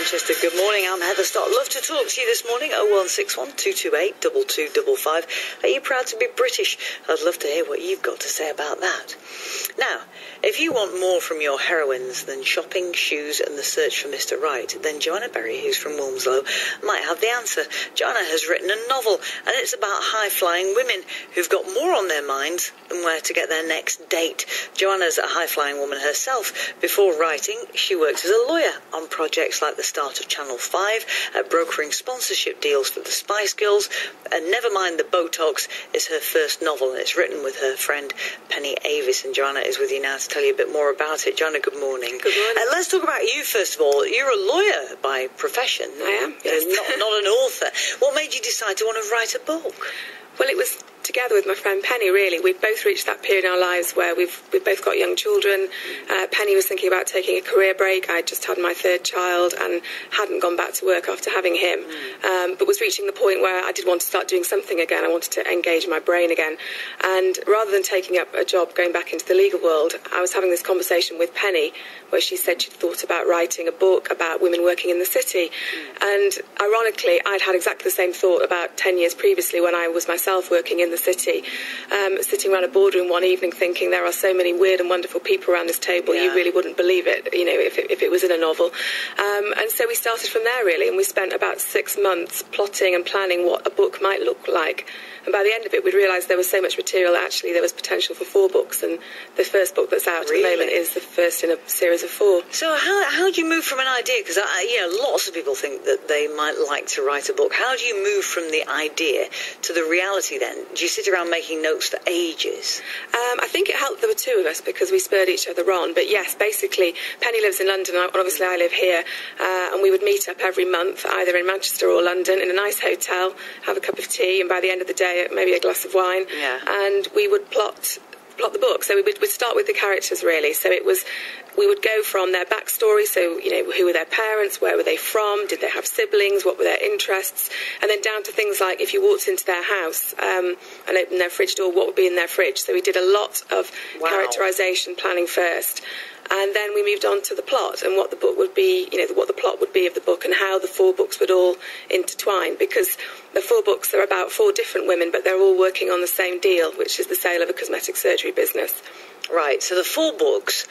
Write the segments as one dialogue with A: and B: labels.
A: Manchester. Good morning, I'm Heather Stott. Love to talk to you this morning. 0161228 2225. Are you proud to be British? I'd love to hear what you've got to say about that. Now, if you want more from your heroines than shopping, shoes and the search for Mr. Right, then Joanna Berry, who's from Wilmslow, might have the answer. Joanna has written a novel, and it's about high-flying women who've got more on their minds than where to get their next date. Joanna's a high-flying woman herself. Before writing, she worked as a lawyer on projects like the start of Channel 5, brokering sponsorship deals for the Spice Girls, and Never Mind the Botox is her first novel, and it's written with her friend Penny Avis, and Joanna is with you now to tell you a bit more about it. Joanna, good morning.
B: Good morning.
A: Let's talk about you first of all. You're a lawyer by profession.
B: I am, yes.
A: Not an author. What made you decide to want to write a book?
B: Well, it was together with my friend Penny, really. We've both reached that period in our lives where we've both got young children. Penny was thinking about taking a career break. I just had my third child and hadn't gone back to work after having him, but was reaching the point where I did want to start doing something again. I wanted to engage my brain again. And rather than taking up a job going back into the legal world, I was having this conversation with Penny where she said she'd thought about writing a book about women working in the city. And ironically, I'd had exactly the same thought about 10 years previously when I was myself working in the city, sitting around a boardroom one evening thinking there are so many weird and wonderful people around this table, you really wouldn't believe it, you know, if it was in a novel. And so we started from there, really, and we spent about 6 months plotting and planning what a book might look like. And by the end of it, we'd realised there was so much material that actually there was potential for 4 books, and the first book that's out at the moment is the first in a series of 4.
A: So how do you move from an idea? Because lots of people think that they might like to write a book. How do you move from the idea to the reality then? Do you sit around making notes for ages?
B: I think it helped there were 2 of us because we spurred each other on. But yes, basically, Penny lives in London, and obviously I live here, and we would meet up every month, either in Manchester or London, in a nice hotel, have a cup of tea, and by the end of the day, maybe a glass of wine, and we would plot the book. So we'd start with the characters, really. So we would go from their backstory, so, you know, who were their parents, where were they from, did they have siblings, what were their interests, and then down to things like if you walked into their house and opened their fridge door, what would be in their fridge. So we did a lot of characterisation planning first. And then we moved on to the plot and what the book would be, you know, what the plot would be of the book and how the 4 books would all intertwine, because the 4 books are about 4 different women, but they're all working on the same deal, which is the sale of a cosmetic surgery business.
A: Right, so the 4 books,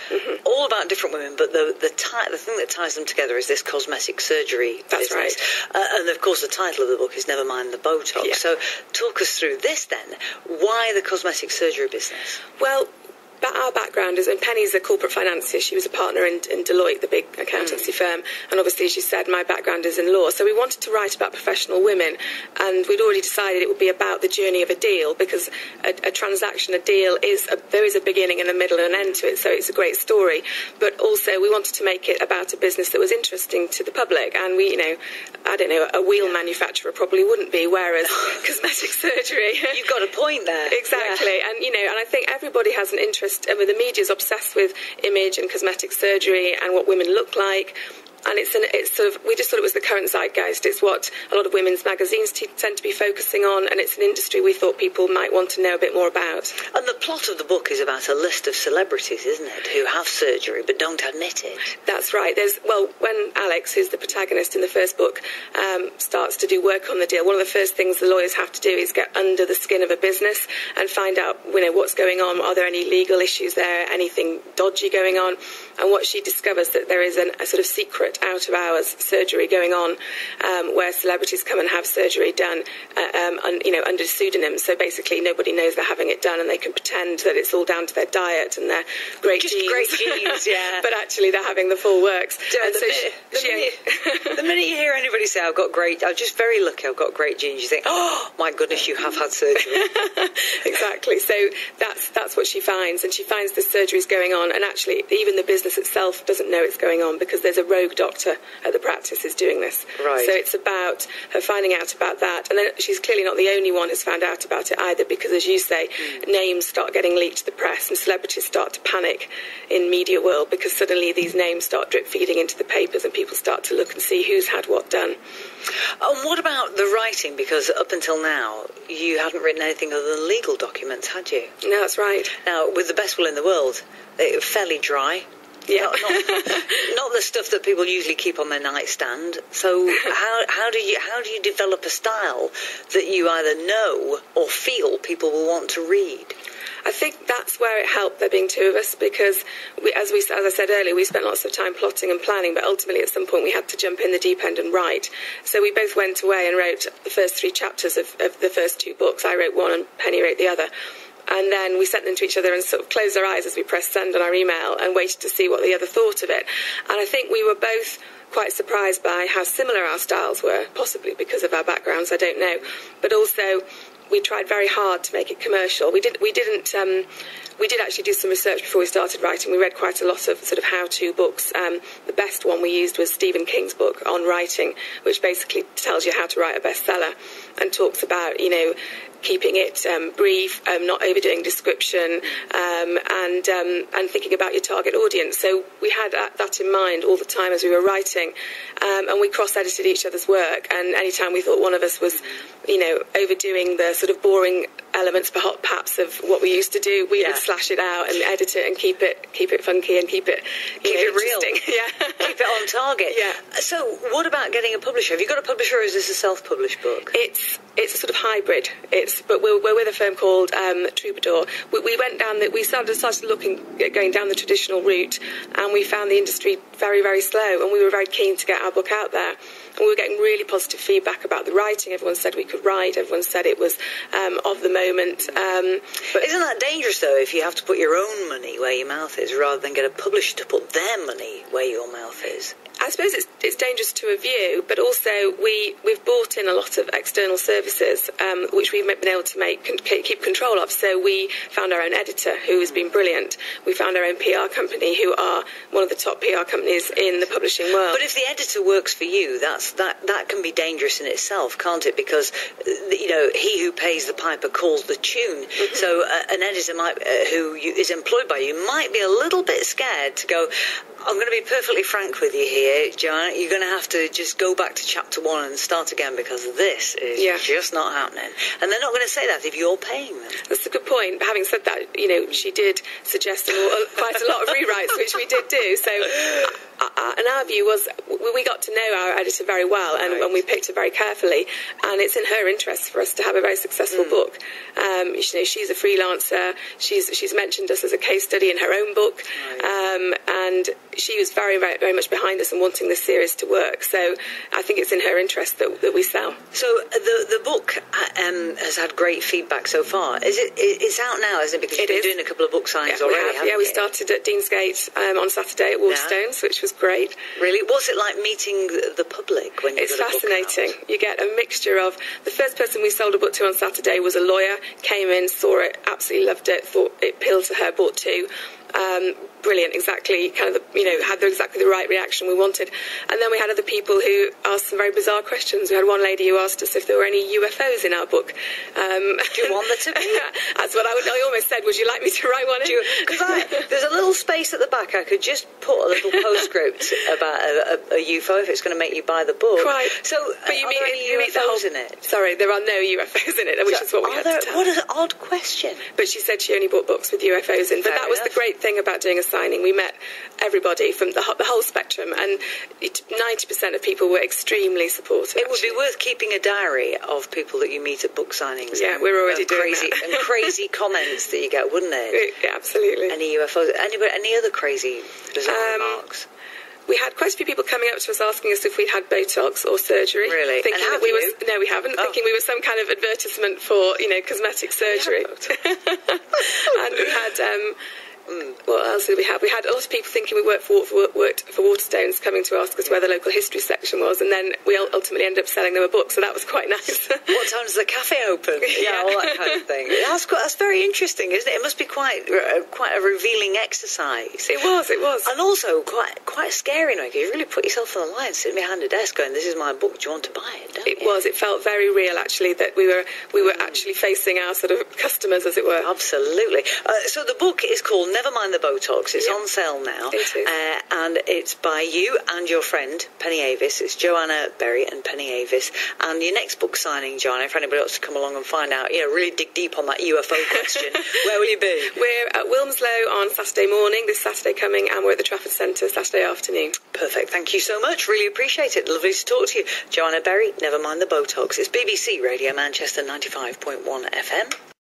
A: all about different women, but the thing that ties them together is this cosmetic surgery
B: That's
A: business.
B: Right.
A: And, of course, the title of the book is Never Mind the Botox.
B: Yeah.
A: So talk us through this, then. Why the cosmetic surgery business?
B: Well, our background is, and Penny's a corporate financier. She was a partner in Deloitte, the big accountancy firm, and obviously, as you said, my background is in law. So we wanted to write about professional women, and we'd already decided it would be about the journey of a deal, because a transaction, a deal, there is a beginning and a middle and an end to it, so it's a great story. But also, we wanted to make it about a business that was interesting to the public, and we, you know, I don't know, a wheel manufacturer probably wouldn't be, whereas cosmetic surgery...
A: You've got a point there.
B: Exactly, and, you know, and I think everybody has an interest. I mean, the media's obsessed with image and cosmetic surgery and what women look like. And it's sort of, we just thought it was the current zeitgeist. It's what a lot of women's magazines tend to be focusing on, and it's an industry we thought people might want to know a bit more about.
A: And the plot of the book is about a list of celebrities, isn't it, who have surgery but don't admit it?
B: That's right. When Alex, who's the protagonist in the first book, starts to do work on the deal, one of the first things the lawyers have to do is get under the skin of a business and find out, you know, what's going on. Are there any legal issues there? Anything dodgy going on? And what she discovers that there is a sort of secret out-of-hours surgery going on, where celebrities come and have surgery done, under pseudonyms. So basically, nobody knows they're having it done, and they can pretend that it's all down to their diet and their great genes. Yeah. But actually, they're having the full works. And
A: the minute you hear anybody say, "I'm just very lucky, I've got great genes," you think, "Oh my goodness, you have had surgery."
B: Exactly. So that's what she finds, and she finds the surgery's going on, and actually, even the business itself doesn't know it's going on because there's a rogue doctor at the practice is doing this.
A: Right.
B: So it's about her finding out about that. And then she's clearly not the only one who's found out about it either, because, as you say, names start getting leaked to the press and celebrities start to panic in media world because suddenly these names start drip feeding into the papers and people start to look and see who's had what done.
A: And what about the writing? Because up until now, you hadn't written anything other than legal documents, had you?
B: No, that's right.
A: Now, with the best will in the world, fairly dry.
B: Yeah.
A: Not the stuff that people usually keep on their nightstand. So how do you develop a style that you either know or feel people will want to read?
B: I think that's where it helped there being two of us, because as I said earlier, we spent lots of time plotting and planning, but ultimately at some point we had to jump in the deep end and write. So we both went away and wrote the first 3 chapters of the first 2 books. I wrote one and Penny wrote the other. And then we sent them to each other and sort of closed our eyes as we pressed send on our email and waited to see what the other thought of it. And I think we were both quite surprised by how similar our styles were, possibly because of our backgrounds, I don't know. But also, we tried very hard to make it commercial. We did actually do some research before we started writing. We read quite a lot of sort of how-to books. The best one we used was Stephen King's book on writing, which basically tells you how to write a bestseller and talks about, keeping it brief, not overdoing description, and thinking about your target audience. So we had that in mind all the time as we were writing, and we cross-edited each other's work. And anytime we thought one of us was, overdoing the sort of boring elements, perhaps, of what we used to do, we would slash it out and edit it and keep it funky and keep it
A: real.
B: Yeah,
A: keep it on target.
B: Yeah.
A: So what about getting a publisher? Have you got a publisher, or is this a self-published book?
B: It's a sort of hybrid. But we're with a firm called Troubadour. We went down we started looking at going down the traditional route, and we found the industry very, very slow, and we were very keen to get our book out there. And we were getting really positive feedback about the writing. Everyone said we could write. Everyone said it was of the moment.
A: But isn't that dangerous, though, if you have to put your own money where your mouth is rather than get a publisher to put their money where your mouth is?
B: I suppose it's dangerous to a view, but also we've bought in a lot of external services, which we've been able to keep control of. So we found our own editor, who has been brilliant. We found our own PR company, who are one of the top PR companies in the publishing world.
A: But if the editor works for you, that can be dangerous in itself, can't it? Because he who pays the piper calls the tune. Mm-hmm. So an editor who is employed by you might be a little bit scared to go, I'm going to be perfectly frank with you here, Joanna. You're going to have to just go back to chapter 1 and start again, because this is just not happening. And they're not going to say that if you're paying them.
B: That's a good point. But having said that, she did suggest quite a lot of rewrites, which we did do. So, and our view was we got to know our editor very well, and when we picked her very carefully, and it's in her interest for us to have a very successful book. She's a freelancer. She's mentioned us as a case study in her own book, and she was very, very, very much behind us and wanting this series to work. So I think it's in her interest that we sell. So
A: the book has had great feedback so far. It's out now, isn't it? Because you've been doing a couple of book signings already.
B: We started at Deansgate on Saturday at Waterstones, which was great.
A: Really? What's it like meeting the public when you
B: It's fascinating. You get a mixture of... The first person we sold a book to on Saturday was a lawyer, came in, saw it, absolutely loved it, thought it appealed to her, bought 2. Brilliant, exactly, had exactly the right reaction we wanted. And then we had other people who asked some very bizarre questions. We had one lady who asked us if there were any UFOs in our book.
A: Do you want there to be?
B: That's what I almost said, would you like me to write one in?
A: Because there's a little space at the back. I could just put a little postscript about a UFO if it's going to make you buy the book.
B: Quite.
A: So, but you mean UFOs in it?
B: Sorry, there are no UFOs in it, which is what we had to tell.
A: What an odd question.
B: But she said she only bought books with UFOs in. But that was the great thing about doing a signing. We met everybody from the whole spectrum, and 90% of people were extremely supportive.
A: It would be worth keeping a diary of people that you meet at book signings.
B: Yeah, we're already doing that.
A: And crazy comments that you get, wouldn't it?
B: Yeah, absolutely.
A: Any UFOs? Any other crazy, bizarre remarks?
B: We had quite a few people coming up to us asking us if we'd had Botox or surgery.
A: Really?
B: Thinking
A: and
B: that no, we haven't. Thinking we were some kind of advertisement for, cosmetic surgery. And we had... what else did we have? We had a lot of people thinking we worked for Waterstones, coming to ask us where the local history section was, and then we ultimately ended up selling them a book, so that was quite nice.
A: What time does the cafe open? Yeah, all that kind of thing. That's very interesting, isn't it? It must be quite a revealing exercise.
B: It was.
A: And also quite scary, because you really put yourself on the line, sitting behind a desk going, this is my book, do you want to buy it?
B: It was. It felt very real, actually, that we were actually facing our sort of customers, as it were.
A: Absolutely. So the book is called Never Mind the Botox. It's on sale now.
B: It is.
A: And it's by you and your friend, Penny Avis. It's Joanna Berry and Penny Avis. And your next book signing, Joanna, if anybody wants to come along and find out, really dig deep on that UFO question, where will you be?
B: We're at Wilmslow on Saturday morning, this Saturday coming, and we're at the Trafford Centre Saturday afternoon.
A: Perfect. Thank you so much. Really appreciate it. Lovely to talk to you. Joanna Berry, Never Mind the Botox. It's BBC Radio Manchester 95.1 FM.